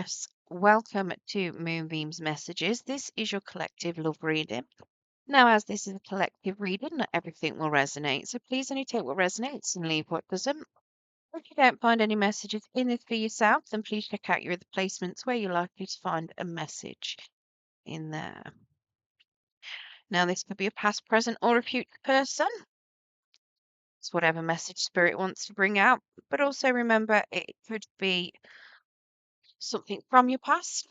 Aquarius, welcome to Moonbeam's Messages. This is your collective love reading. Now, as this is a collective reading, not everything will resonate, so please only take what resonates and leave what doesn't. If you don't find any messages in this for yourself, then please check out your other placements where you're likely to find a message in there. Now, this could be a past, present, or a future person. It's whatever message spirit wants to bring out, but also remember it could be something from your past.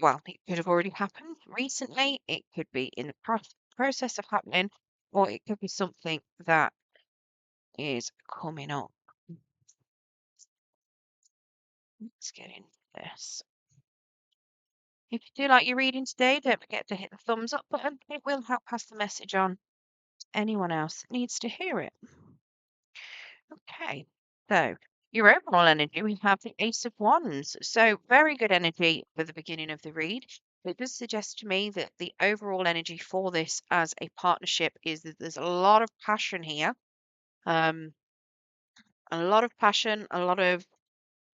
Well, it could have already happened recently. It could be in the process of happening, or it could be something that is coming up. Let's get into this. If you do like your reading today, don't forget to hit the thumbs up button. It will help pass the message on to anyone else that needs to hear it. Okay, so your overall energy, we have the Ace of Wands. So very good energy for the beginning of the read. It does suggest to me that the overall energy for this as a partnership is that there's a lot of passion here. A lot of passion, a lot of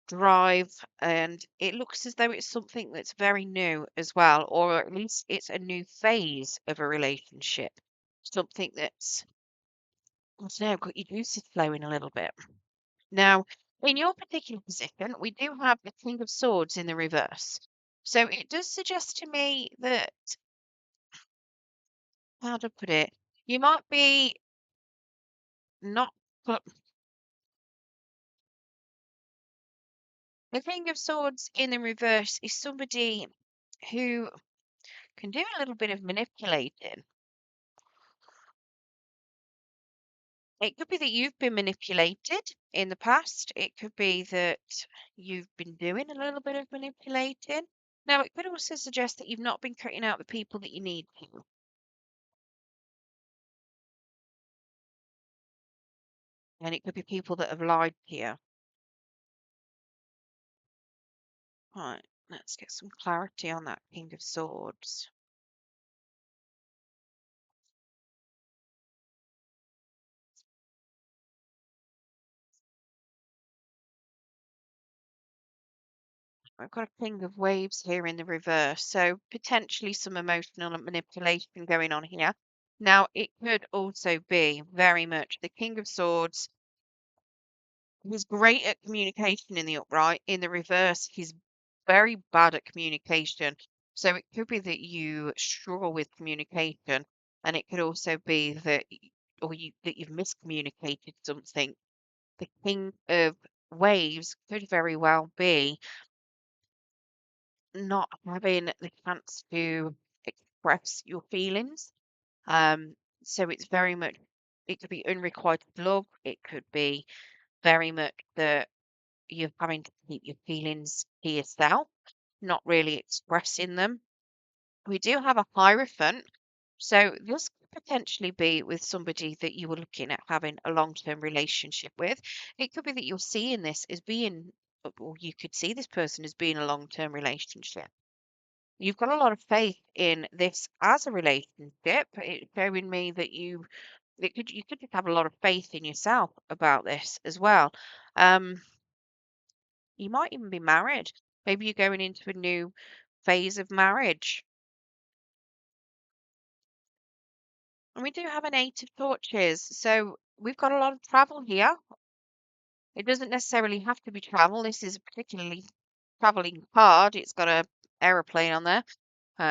drive, and it looks as though it's something that's very new as well, or at least it's a new phase of a relationship. Something that's, I don't know, got your juices flowing a little bit. Now, in your particular position, we do have the King of Swords in the reverse. So it does suggest to me that, how to put it, you might be not, but the King of Swords in the reverse is somebody who can do a little bit of manipulating. It could be that you've been manipulated in the past. It could be that you've been doing a little bit of manipulating. Now, it could also suggest that you've not been cutting out the people that you need to. And it could be people that have lied to you. Right, let's get some clarity on that King of Swords. I've got a King of Waves here in the reverse, so potentially some emotional manipulation going on here. Now, it could also be very much the King of Swords. He's great at communication in the upright. In the reverse, he's very bad at communication. So it could be that you struggle with communication, and it could also be that that you've miscommunicated something. The King of Waves could very well be not having the chance to express your feelings. Um, so it's very much, it could be unrequited love. It could be very much that you're having to keep your feelings to yourself, not really expressing them. We do have a Hierophant, so this could potentially be with somebody that you were looking at having a long-term relationship with. It could be that you're seeing this as being, or you could see this person as being a long-term relationship. You've got a lot of faith in this as a relationship. It's showing me that you could just have a lot of faith in yourself about this as well. Um, You might even be married. Maybe you're going into a new phase of marriage. And we do have an Eight of Torches. So we've got a lot of travel here. It doesn't necessarily have to be travel. This is a particularly traveling card. It's got a aeroplane on there.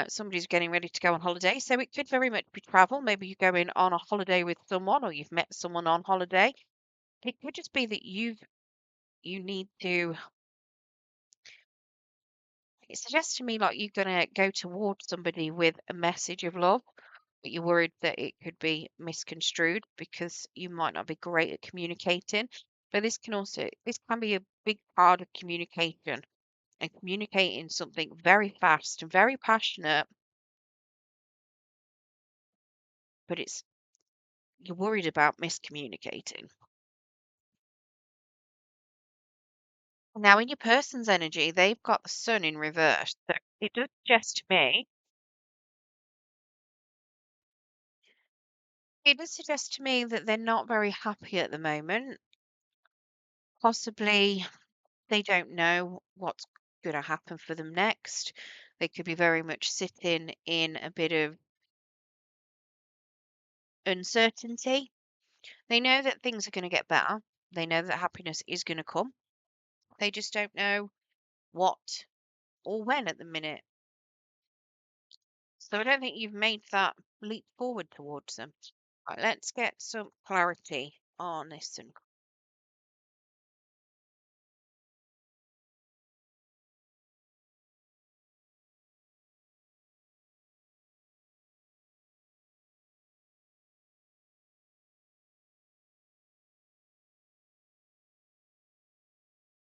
Somebody's getting ready to go on holiday. So it could very much be travel. Maybe you're going on a holiday with someone or you've met someone on holiday. It could just be that you need to, it suggests to me like you're going to go towards somebody with a message of love, but you're worried that it could be misconstrued because you might not be great at communicating. But this can be a big part of communication and communicating something very fast and very passionate, but you're worried about miscommunicating. Now, in your person's energy, they've got the sun in reverse. So it does suggest to me that they're not very happy at the moment. Possibly they don't know what's going to happen for them next. They could be very much sitting in a bit of uncertainty. They know that things are going to get better. They know that happiness is going to come. They just don't know what or when at the minute. So I don't think you've made that leap forward towards them. Right, let's get some clarity on this. And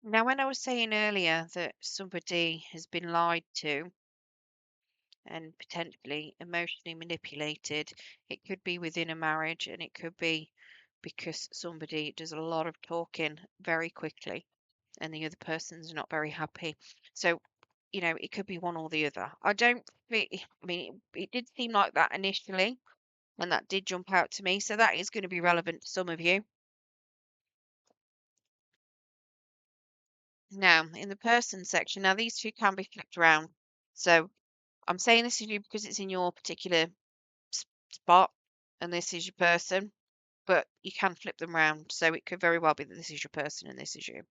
now, when I was saying earlier that somebody has been lied to and potentially emotionally manipulated, it could be within a marriage and it could be because somebody does a lot of talking very quickly and the other person's not very happy. So, it could be one or the other. I don't think, I mean, it did seem like that initially, and that did jump out to me. So that is going to be relevant to some of you. Now, in the person section, now these two can be flipped around. So I'm saying this to you because it's in your particular spot, and this is your person, but you can flip them around. So it could very well be that this is your person and this is you.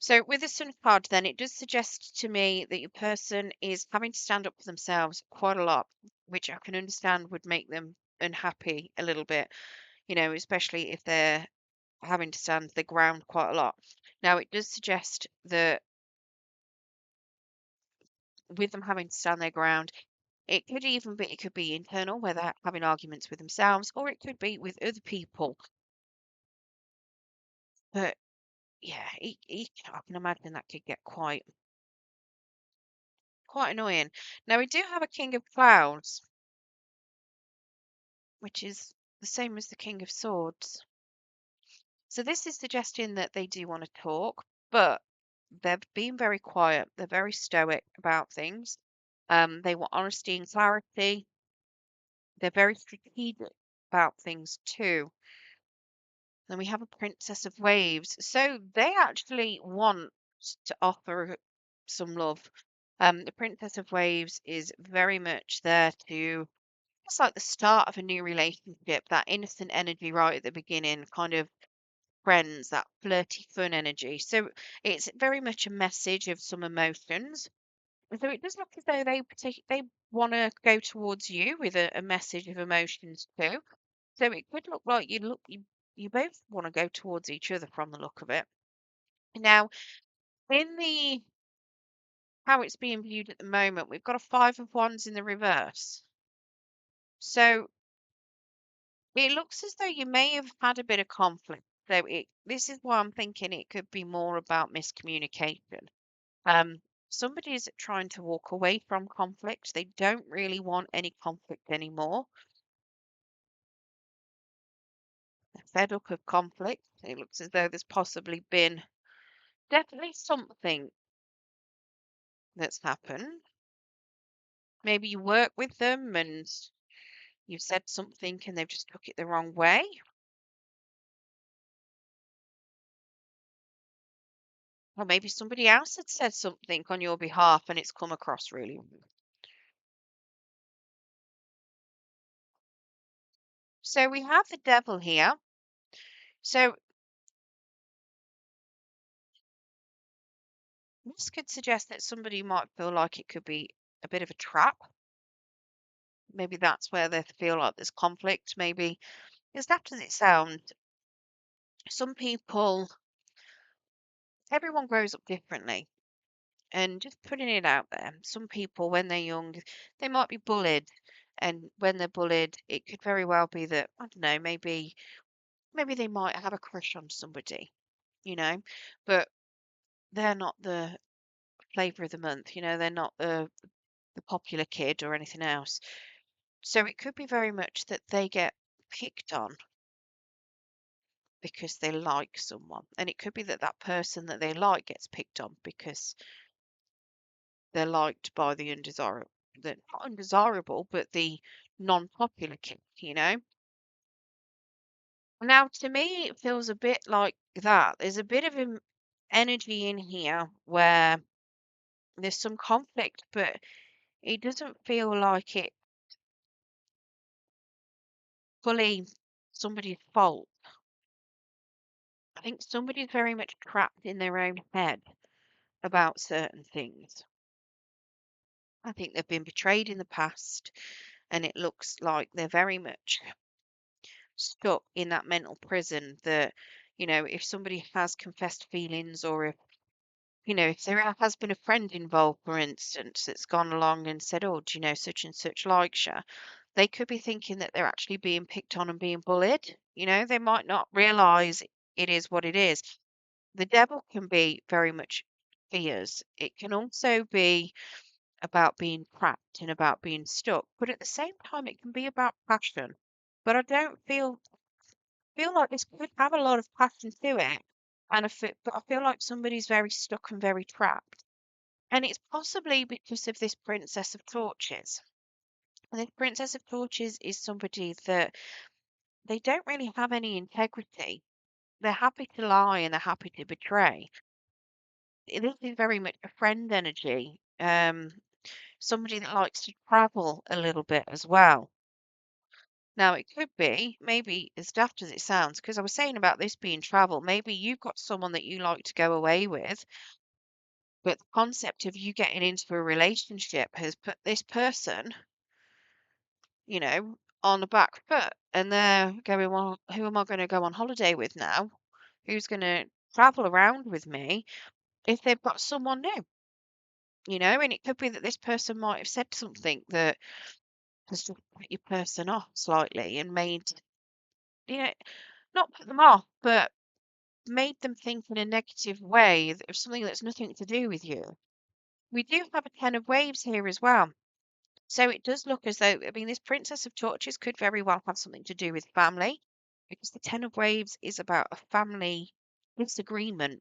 So with the Sun card, then it does suggest to me that your person is having to stand up for themselves quite a lot, which I can understand would make them unhappy a little bit, especially if they're having to stand their ground quite a lot. Now, it does suggest that with them having to stand their ground, it could be internal, where they're having arguments with themselves, or it could be with other people. But yeah, I can imagine that could get quite annoying. Now we do have a King of Clouds, which is the same as the King of Swords. So this is suggesting that they do want to talk, but they're being very quiet. They're very stoic about things. They want honesty and clarity. They're very strategic about things too. Then we have a Princess of Waves. So they actually want to offer some love. The Princess of Waves is very much there to, it's like the start of a new relationship, that innocent energy right at the beginning, kind of friends, that flirty fun energy. So it's very much a message of some emotions. So it does look as though they want to go towards you with a message of emotions too. So it could look like you both want to go towards each other from the look of it. Now, in the how it's being viewed at the moment, we've got a Five of Wands in the reverse. So it looks as though you may have had a bit of conflict. So this is why I'm thinking it could be more about miscommunication. Somebody's trying to walk away from conflict. They don't really want any conflict anymore. They're fed up of conflict. It looks as though there's possibly been definitely something that's happened. Maybe you work with them and you've said something and they've just took it the wrong way. Or maybe somebody else had said something on your behalf and it's come across really wrong. So we have the devil here. So this could suggest that somebody might feel like it could be a bit of a trap. Maybe that's where they feel like there's conflict. Maybe, as daft as it sounds, some people, everyone grows up differently. And just putting it out there, some people, when they're young, they might be bullied. And when they're bullied, it could very well be that, I don't know, maybe they might have a crush on somebody, you know, but they're not the flavor of the month, they're not the popular kid or anything else. So it could be very much that they get picked on because they like someone. And it could be that that person that they like gets picked on because they're liked by the undesirable, the not undesirable, but the non-popular kid. Now, to me, it feels a bit like that. There's a bit of energy in here where There's some conflict, but it doesn't feel like it fully somebody's fault. I think somebody's very much trapped in their own head about certain things. I think they've been betrayed in the past, and it looks like they're very much stuck in that mental prison that, if somebody has confessed feelings, or if, if there has been a friend involved, for instance, that's gone along and said, oh, do you know such and such likes you? They could be thinking that they're actually being picked on and being bullied. They might not realize it is what it is. The devil can be very much fears. It can also be about being trapped and about being stuck, but at the same time, it can be about passion. But I don't feel like this could have a lot of passion to it, and but I feel like somebody's very stuck and very trapped, and it's possibly because of this Princess of Torches. And this Princess of Torches is somebody that they don't really have any integrity. They're happy to lie and they're happy to betray. This is very much a friend energy. Somebody that likes to travel a little bit as well. Now, it could be, maybe as daft as it sounds, because I was saying about this being travel, maybe you've got someone that you like to go away with, but the concept of you getting into a relationship has put this person, you know, on the back foot. And they're going, well, who am I going to go on holiday with now? Who's going to travel around with me if they've got someone new? And it could be that this person might have said something that has just put your person off slightly and made, you know, not put them off, but made them think in a negative way of something that's nothing to do with you. We do have a Ten of Waves here as well. So it does look as though, I mean, this Princess of Torches could very well have something to do with family, because the Ten of Waves is about a family disagreement.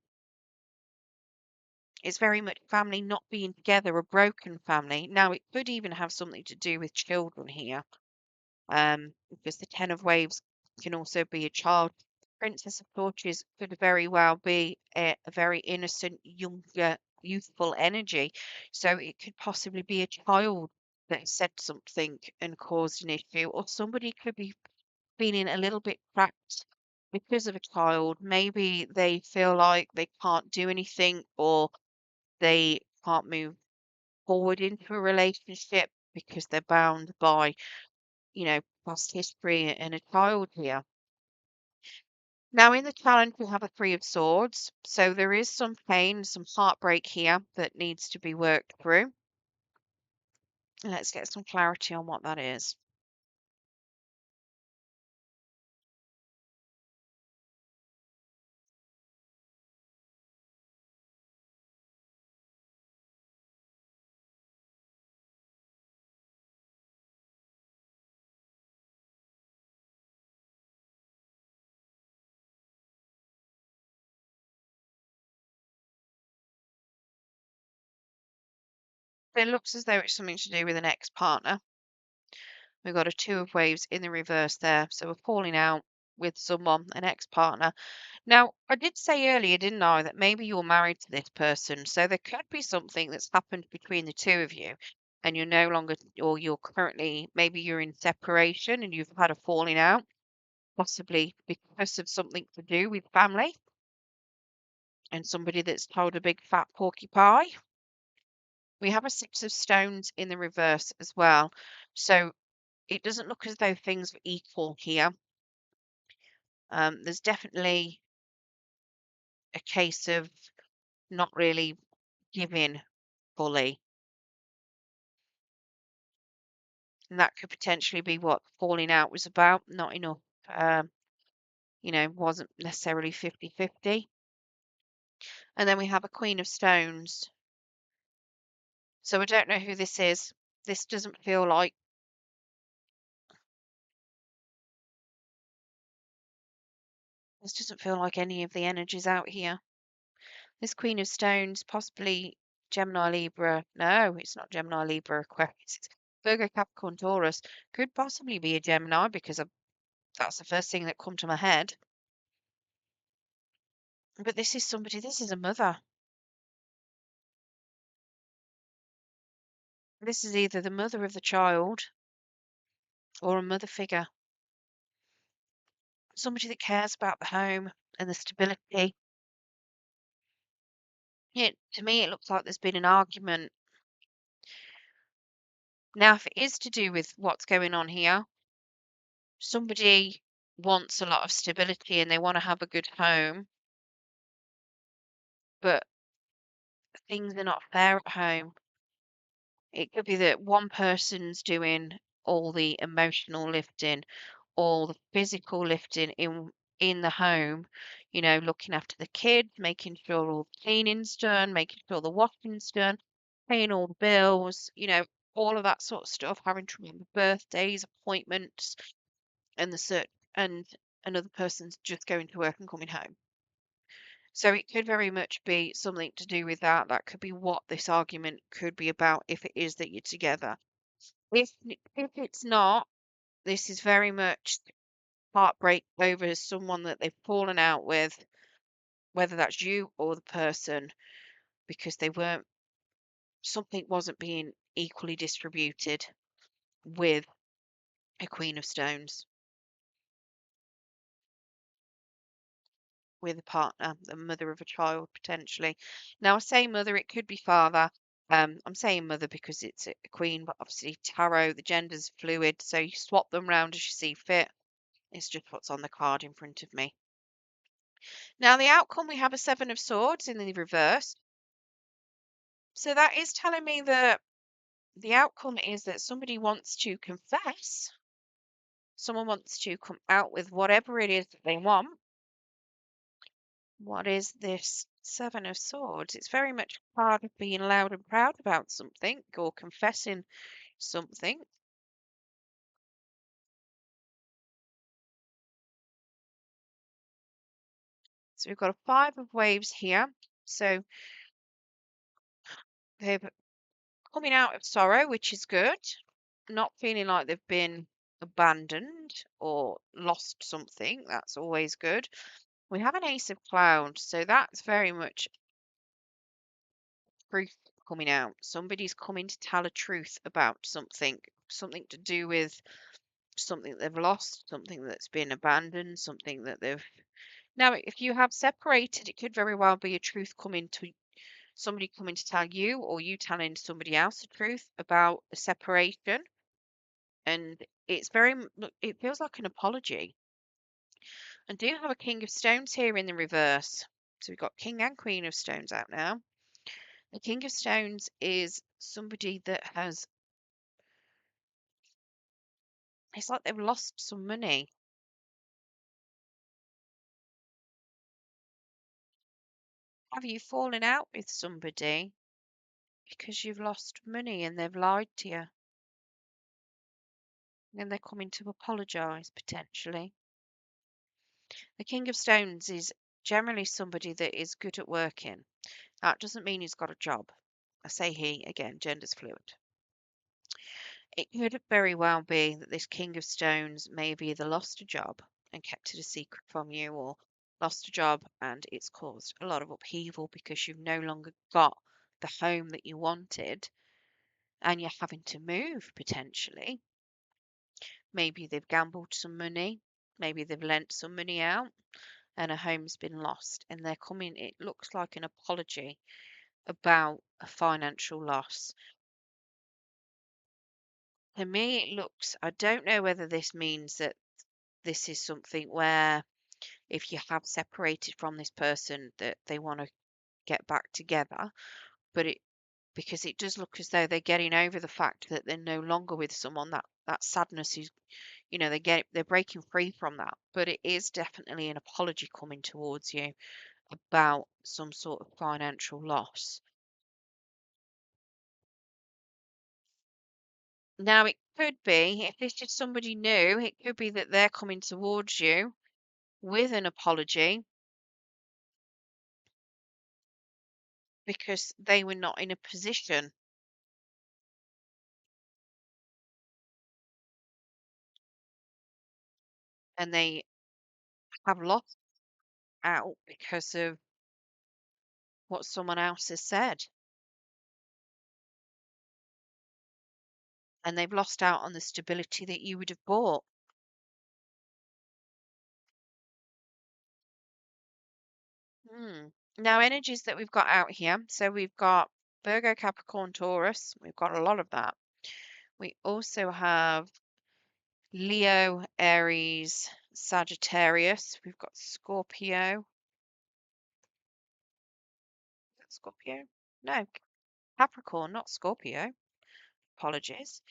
It's very much family not being together, a broken family. Now, it could even have something to do with children here, because the Ten of Waves can also be a child. Princess of Torches could very well be a very innocent, younger, youthful energy. So it could possibly be a child that said something and caused an issue, or somebody could be feeling a little bit trapped because of a child. Maybe they feel like they can't do anything, or they can't move forward into a relationship because they're bound by, past history and a child here. Now, in the challenge, we have a Three of Swords. So there is some pain, some heartbreak here that needs to be worked through. Let's get some clarity on what that is. It looks as though it's something to do with an ex-partner. We've got a Two of Waves in the reverse there. So we're falling out with someone, an ex-partner. Now, I did say earlier, didn't I, that maybe you're married to this person. So there could be something that's happened between the two of you, and you're no longer, or you're currently, maybe you're in separation and you've had a falling out, possibly because of something to do with family and somebody that's told a big fat porky pie. We have a Six of Stones in the reverse as well. So it doesn't look as though things are equal here. There's definitely a case of not really giving fully. And that could potentially be what falling out was about. Not enough, wasn't necessarily 50-50. And then we have a Queen of Stones. So I don't know who this is. This doesn't feel like any of the energies out here. This Queen of Stones, possibly Gemini, Libra. No, it's not Gemini, Libra, Aquarius. It's Virgo, Capricorn, Taurus. Could possibly be a Gemini because that's the first thing that come to my head. But this is a mother. This is either the mother of the child or a mother figure, somebody that cares about the home and the stability. To me, it looks like there's been an argument. Now, if it is to do with what's going on here, somebody wants a lot of stability and they want to have a good home, but things are not fair at home. It could be that one person's doing all the emotional lifting, all the physical lifting in the home, looking after the kids, making sure all the cleaning's done, making sure the washing's done, paying all the bills, all of that sort of stuff, having to remember birthdays, appointments, and the cert and another person's just going to work and coming home. So it could very much be something to do with that. That could be what this argument could be about if it is that you're together. If it's not, this is very much heartbreak over someone that they've fallen out with, whether that's you or the person, because something wasn't being equally distributed with a Queen of Stones, with a partner, the mother of a child potentially. Now I say mother, it could be father. I'm saying mother because it's a queen, but obviously tarot, the gender's fluid, so you swap them round as you see fit. It's just what's on the card in front of me. Now the outcome, we have a Seven of Swords in the reverse. So that is telling me that the outcome is that somebody wants to confess. Someone wants to come out with whatever it is that they want. What is this Seven of Swords? It's very much a card of being loud and proud about something or confessing something. So we've got a Five of Waves here. So they're coming out of sorrow, which is good. Not feeling like they've been abandoned or lost something. That's always good. We have an Ace of Clouds, so that's very much truth coming out. Somebody's coming to tell a truth about something, something to do with something they've lost, something that's been abandoned, something that they've. Now, if you have separated, it could very well be a truth coming to somebody coming to tell you, or you telling somebody else the truth about a separation. And it's it feels like an apology. And do have a King of Stones here in the reverse. So we've got King and Queen of Stones out now. The King of Stones is somebody that has, it's like they've lost some money. Have you fallen out with somebody because you've lost money and they've lied to you? And they're coming to apologise potentially. The King of Stones is generally somebody that is good at working. That doesn't mean he's got a job. I say he, again, gender's fluid. It could very well be that this King of Stones maybe either lost a job and kept it a secret from you, or lost a job and it's caused a lot of upheaval because you've no longer got the home that you wanted and you're having to move potentially. Maybe they've gambled some money, maybe they've lent some money out and a home's been lost and they're coming, it looks like an apology about a financial loss. To me, it looks, I don't know whether this means that this is something where if you have separated from this person that they want to get back together, but it because it does look as though they're getting over the fact that they're no longer with someone, that sadness is, they're breaking free from that, but it is definitely an apology coming towards you about some sort of financial loss. Now it could be, if this is somebody new, it could be that they're coming towards you with an apology because they were not in a position and they have lost out because of what someone else has said. and they've lost out on the stability that you would have bought. Hmm. Now, energies that we've got out here. So we've got Virgo, Capricorn, Taurus. We've got a lot of that. We also have Leo, Aries, Sagittarius. We've got Scorpio. Scorpio? No, Capricorn, not Scorpio. Apologies.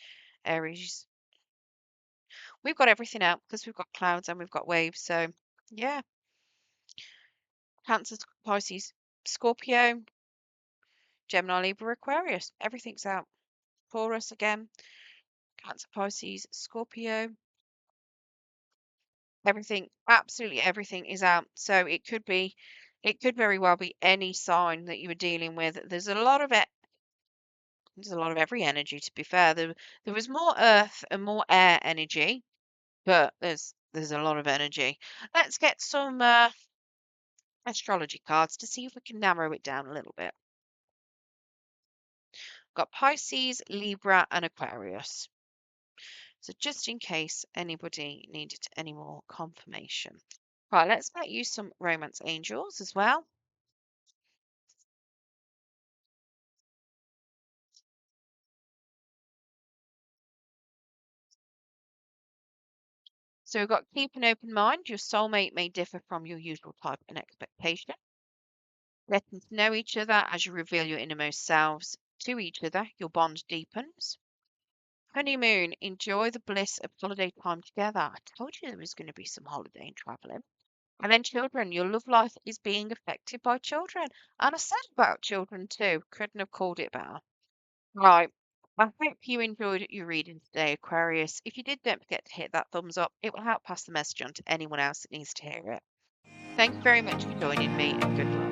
Aries. We've got everything out because we've got clouds and we've got waves. So, yeah, Cancer, Pisces, Scorpio, Gemini, Libra, Aquarius. Everything's out. Taurus again. Cancer, Pisces, Scorpio. Everything, absolutely everything is out. So it could very well be any sign that you were dealing with. There's a lot of it. There's a lot of every energy, to be fair. There was more earth and more air energy, but there's a lot of energy. Let's get some astrology cards to see if we can narrow it down a little bit. Got Pisces, Libra, and Aquarius. So just in case anybody needed any more confirmation. Right, let's get you some romance angels as well. So we've got keep an open mind. Your soulmate may differ from your usual type and expectation. Getting to know each other as you reveal your innermost selves to each other, your bond deepens. Honeymoon, enjoy the bliss of holiday time together. I told you there was going to be some holiday and traveling. And then children, your love life is being affected by children. And I said about children too. Couldn't have called it better. Right. I hope you enjoyed your reading today, Aquarius. If you did, don't forget to hit that thumbs up. It will help pass the message on to anyone else that needs to hear it. Thanks very much for joining me and good luck.